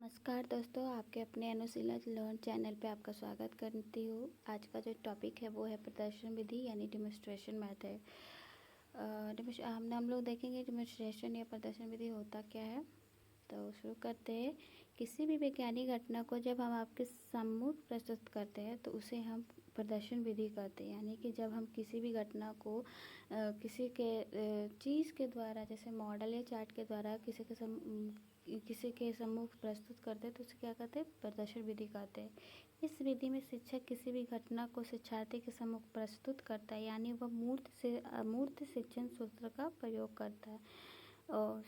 नमस्कार दोस्तों, आपके अपने अनुशीला लर्न चैनल पे आपका स्वागत करती हूँ। आज का जो टॉपिक है वो है प्रदर्शन विधि यानी डेमोन्स्ट्रेशन मेथड। हम लोग देखेंगे डेमोन्स्ट्रेशन या प्रदर्शन विधि होता क्या है। तो शुरू करते हैं। किसी भी वैज्ञानिक घटना को जब हम आपके सम्मुख प्रस्तुत करते हैं तो उसे हम प्रदर्शन विधि करते हैं। यानी कि जब हम किसी भी घटना को किसी के चीज़ के द्वारा, जैसे मॉडल या चार्ट के द्वारा किसी के सम्मुख प्रस्तुत करते हैं तो उसे क्या कहते हैं, प्रदर्शन विधि कहते हैं। इस विधि में शिक्षक किसी भी घटना को शिक्षार्थी के सम्मुख प्रस्तुत करता है, यानी वह मूर्त से अमूर्त शिक्षण सूत्र का प्रयोग करता है। और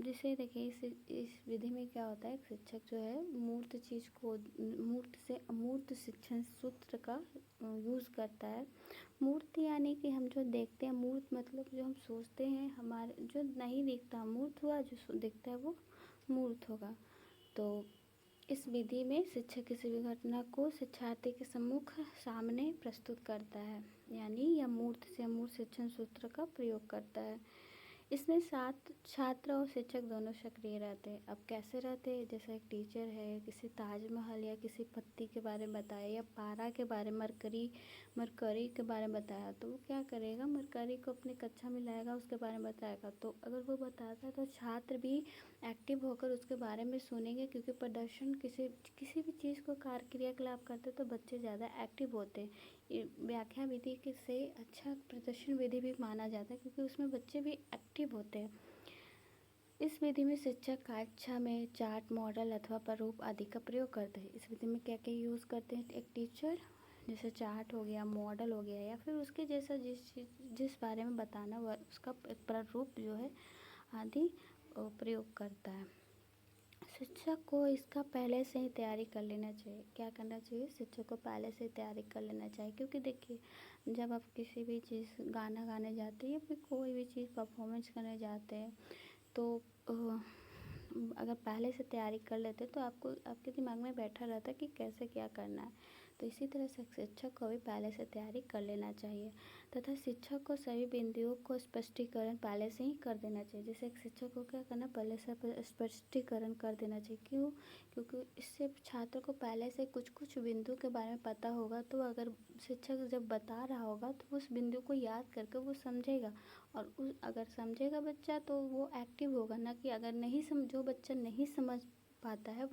जिसे देखिए इस विधि में क्या होता है, शिक्षक जो है मूर्त चीज़ को मूर्त से अमूर्त शिक्षण सूत्र का यूज़ करता है। मूर्त यानी कि हम जो देखते हैं, मूर्त मतलब जो हम सोचते हैं, हमारे जो नहीं दिखता मूर्त हुआ, जो दिखता है वो मूर्त होगा। तो इस विधि में शिक्षक किसी भी घटना को शिक्षार्थी के सामने प्रस्तुत करता है, यानी यह मूर्त से अमूर्त शिक्षण सूत्र का प्रयोग करता है। इसमें छात्र और शिक्षक दोनों सक्रिय रहते हैं। अब कैसे रहते हैं, जैसे एक टीचर है, किसी ताजमहल या किसी पत्ती के बारे में बताया या पारा के बारे में, मरकरी के बारे में बताया, तो वो क्या करेगा, मरकरी को अपनी कक्षा में लाएगा, उसके बारे में बताएगा। तो अगर वो बताता है तो छात्र भी एक्टिव होकर उसके बारे में सुनेंगे, क्योंकि प्रदर्शन किसी भी चीज़ को कार्य क्रियाकलाप करते तो बच्चे ज़्यादा एक्टिव होते हैं। व्याख्या विधि के से अच्छा प्रदर्शन विधि भी माना जाता है, क्योंकि उसमें बच्चे भी एक्टिव होते हैं। इस विधि में शिक्षक कक्षा में चार्ट, मॉडल अथवा प्रारूप आदि का प्रयोग करते हैं। इस विधि में क्या क्या यूज़ करते हैं, एक टीचर जैसे चार्ट हो गया, मॉडल हो गया, या फिर उसके जैसा जिस बारे में बताना हुआ उसका प्रारूप जो है आदि प्रयोग करता है। शिक्षक को इसका पहले से ही तैयारी कर लेना चाहिए। क्या करना चाहिए, शिक्षक को पहले से तैयारी कर लेना चाहिए, क्योंकि देखिए जब आप किसी भी चीज़ गाना गाने जाते हैं या फिर कोई भी चीज़ परफॉर्मेंस करने जाते हैं तो अगर पहले से तैयारी कर लेते तो आपके दिमाग में बैठा रहता कि कैसे क्या करना है। तो इसी तरह से शिक्षक को भी पहले से तैयारी कर लेना चाहिए, तथा शिक्षक को सभी बिंदुओं को स्पष्टीकरण पहले से ही कर देना चाहिए। जैसे एक शिक्षक को क्या करना, पहले से स्पष्टीकरण कर देना चाहिए। क्यों? क्योंकि इससे छात्र को पहले से कुछ कुछ बिंदु के बारे में पता होगा, तो अगर शिक्षक जब बता रहा होगा तो उस बिंदु को याद करके वो समझेगा, और अगर समझेगा बच्चा तो वो एक्टिव होगा। ना कि अगर जो बच्चा नहीं समझ पाता है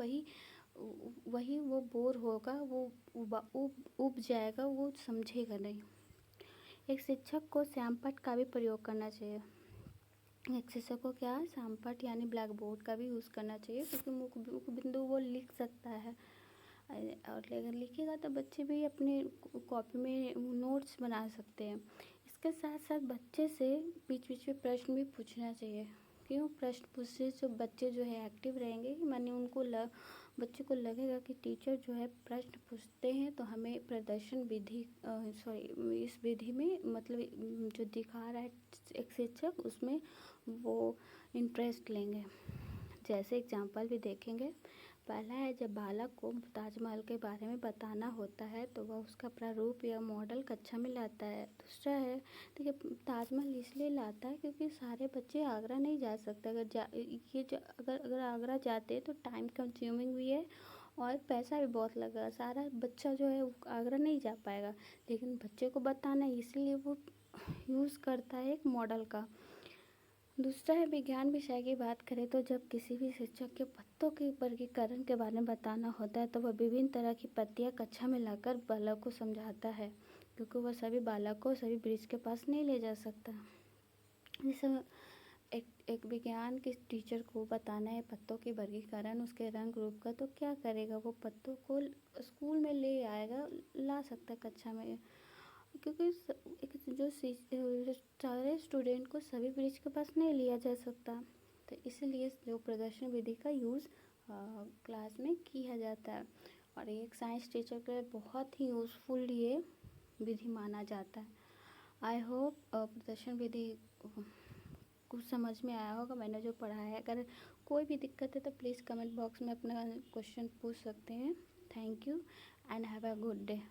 वही वो बोर होगा, वो उब जाएगा, वो समझेगा नहीं। एक शिक्षक को श्यामपट्ट का भी प्रयोग करना चाहिए। एक शिक्षक को क्या, श्यामपट्ट यानी ब्लैक बोर्ड का भी यूज़ करना चाहिए, क्योंकि मुख्य बिंदु वो लिख सकता है। और अगर लिखेगा तो बच्चे भी अपने कॉपी में नोट्स बना सकते हैं। इसके साथ साथ बच्चे से बीच बीच में प्रश्न भी पूछना चाहिए। क्यों? प्रश्न पूछने से बच्चे जो है एक्टिव रहेंगे, माने बच्चे को लगेगा कि टीचर जो है प्रश्न पूछते हैं तो हमें प्रदर्शन विधि इस विधि में मतलब जो दिखा रहा है एक शिक्षक, उसमें वो इंटरेस्ट लेंगे। जैसे एग्जाम्पल भी देखेंगे। पहला है, जब बालक को ताजमहल के बारे में बताना होता है तो वह उसका प्रारूप या मॉडल कक्षा में लाता है। दूसरा है, देखिए ताजमहल इसलिए लाता है क्योंकि सारे बच्चे आगरा नहीं जा सकते। अगर आगरा जाते तो टाइम कंज्यूमिंग भी है और पैसा भी बहुत लगेगा, सारा बच्चा जो है आगरा नहीं जा पाएगा। लेकिन बच्चे को बताना है, इसलिए वो यूज़ करता है एक मॉडल का। दूसरा है, विज्ञान विषय की बात करें तो जब किसी भी शिक्षक के पत्तों के वर्गीकरण के बारे में बताना होता है तो वह विभिन्न तरह की पत्तियां कक्षा में लाकर बालक को समझाता है, क्योंकि वह सभी बालक को सभी ब्रिज के पास नहीं ले जा सकता। जैसे एक विज्ञान के टीचर को बताना है पत्तों के वर्गीकरण, उसके रंग रूप का, तो क्या करेगा, वो पत्तों को स्कूल में ले आएगा, ला सकता है कक्षा में, क्योंकि जो सारे स्टूडेंट को सभी ब्रिज के पास नहीं लिया जा सकता। तो इसलिए जो प्रदर्शन विधि का यूज़ क्लास में किया जाता है, और एक साइंस टीचर के लिए बहुत ही यूज़फुल ये विधि माना जाता है। आई होप प्रदर्शन विधि कुछ समझ में आया होगा मैंने जो पढ़ाया है। अगर कोई भी दिक्कत है तो प्लीज़ कमेंट बॉक्स में अपना क्वेश्चन पूछ सकते हैं। Thank you and have a good day.